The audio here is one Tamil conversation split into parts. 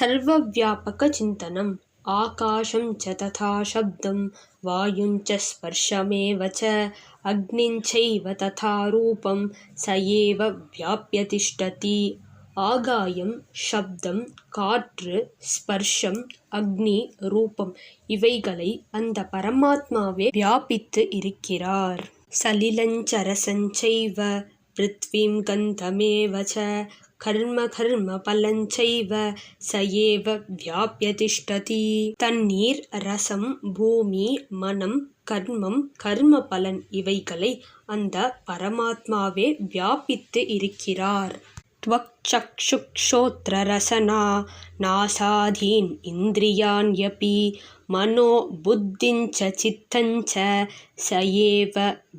सर्वव्यापकचिन्तनम् आकाशं च तथा शब्दं वायुं च स्पर्शमेव च अग्निं चैव तथा रूपं स एव व्याप्य तिष्ठति. ஆகாயம், சப்தம், காற்று, ஸ்பர்ஷம், அக்னி, ரூபம் இவைகளை அந்த பரமாத்மாவே வியாபித்து இருக்கிறார். சலிலஞ்சரசஞ்சைவ பிருத்வீம் கந்தமேவ ச கர்ம கர்ம பலஞ்சைவ ச ஏவ வியாப்ய திஷ்டதி. தண்ணீர், ரசம், பூமி, மனம், கர்மம், கர்ம பலன் இவைகளை அந்த பரமாத்மாவே வியாபித்து இருக்கிறார். त्वक्चक्षुक्षोत्ररसना नासादीन् इन्द्रियाण्यपि मनो बुद्धिञ्च चित्तञ्च स एव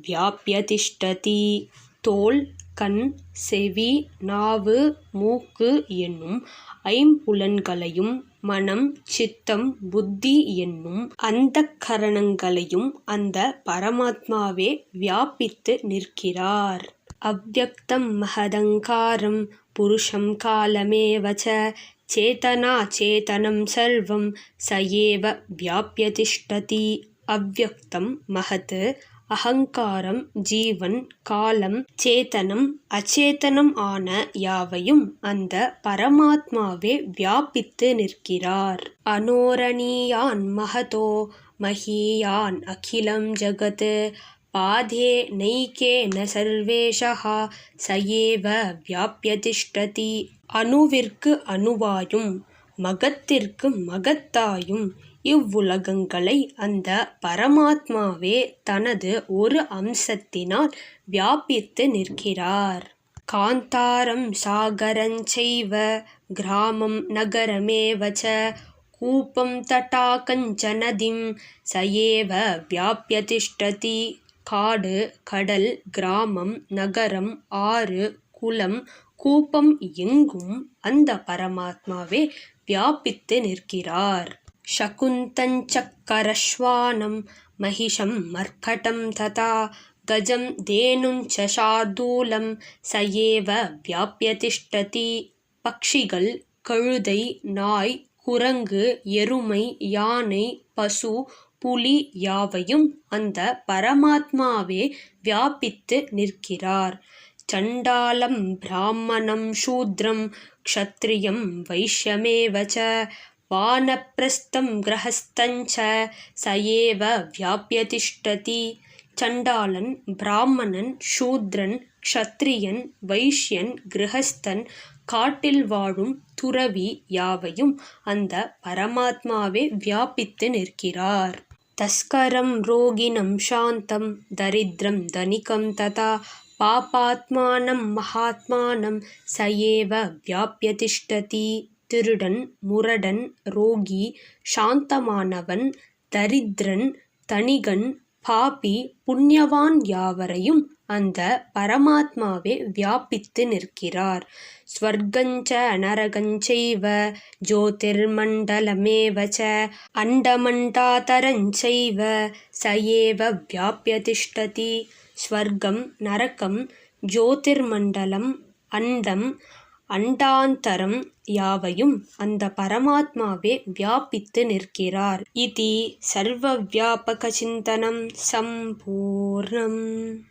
व्याप्य तिष्ठति. தோல், கண், செவி, நாவு, மூக்கு என்னும் ஐம்புலன்களையும் மனம், சித்தம், புத்தி என்னும் அந்தக்கரணங்களையும் அந்த பரமாத்மாவே வியாபித்து நிற்கிறார். அவ்யக்தம் மஹதங்காரம் புருஷம் காலமேவ ச சேதனா சேதனம் சர்வம் ச ஏவ வியாப்ய திஷ்டதி. அவ்யக்தம் மஹத் அகங்காரம், ஜீவன், காலம், சேதனம், அச்சேதனம் ஆன யாவையும் அந்த பரமாத்மாவே வியாபித்து நிற்கிறார். அனோரணீயான் மஹதோ மஹீயான் அகிலம் ஜகத் பாதே நைகேன சர்வேஷஹ ச ஏவ வியாப்ய திஷ்டதி. அணுவிற்கு அணுவாயும் மகத்திற்கு மகத்தாயும் இவ்வுலகங்களை அந்த பரமாத்மாவே தனது ஒரு அம்சத்தினால் வியாபித்து நிற்கிறார். காந்தாரம் சாகரஞ்சைவ கிராமம் நகரமேவ ச கூபம் தடாகஞ்ச நதிம் ச ஏவ வியாப்ய திஷ்டதி. காடு, கடல், கிராமம், நகரம், ஆறு, குளம், கூப்பம் எங்கும் அந்த பரமாத்மாவே வியாபித்து நிற்கிறார். சகுந்தஞ்சக்கரஸ்வானம் மகிஷம் மர்க்கடம் ததா கஜம் தேனுஞ்ச சார்தூலம் ச ஏவ வியாப்ய திஷ்டதி. பக்ஷிகள், கழுதை, நாய், குரங்கு, எருமை, யானை, பசு, புலி யாவையும் அந்த பரமாத்மாவே வியாபித்து நிற்கிறார். சண்டாலம் பிராமணம் சூத்ரம் க்ஷத்ரியம் வைஷ்யமேவ ச வானப்ரஸ்தம் கிரஹஸ்தஞ்ச ச ஏவ வியாப்ய திஷ்டதி. சண்டாளன், பிராமணன், சூத்ரன், க்ஷத்ரியன், வைஷ்யன், கிரஹஸ்தன், காட்டில் வாழும் துறவி யாவையும் அந்த பரமாத்மாவே வியாபித்து நிற்கிறார். தஸ்கரம் ரோகிணம் சாந்தம் தரித்ரம் தனிகம் ததா பாபாத்மானம் மகாத்மானம் ச ஏவ வியாப்ய திஷ்டதி. திருடன், முரடன், ரோகி, சாந்தமானவன், தரித்ரன், தனிகன், பாபி, புண்ணியவான் யாவரையும் அந்த பரமாத்மாவே வியாபித்து நிற்கிறார். ஸ்வர்கஞ்ச நரகஞ்சைவ ஜோதிர்மண்டலமேவ ச அண்டமண்டாதரஞ்சைவ ச ஏவ வியாப்ய திஷ்டதி. ஸ்வர்க்கம், நரகம், ஜோதிர்மண்டலம், அண்டம், அண்டாந்தரம் யாவையும் அந்த பரமாத்மாவே வியாபித்து நிற்கிறார். இதி சர்வவ்யாபக சிந்தனம் சம்பூர்ணம்.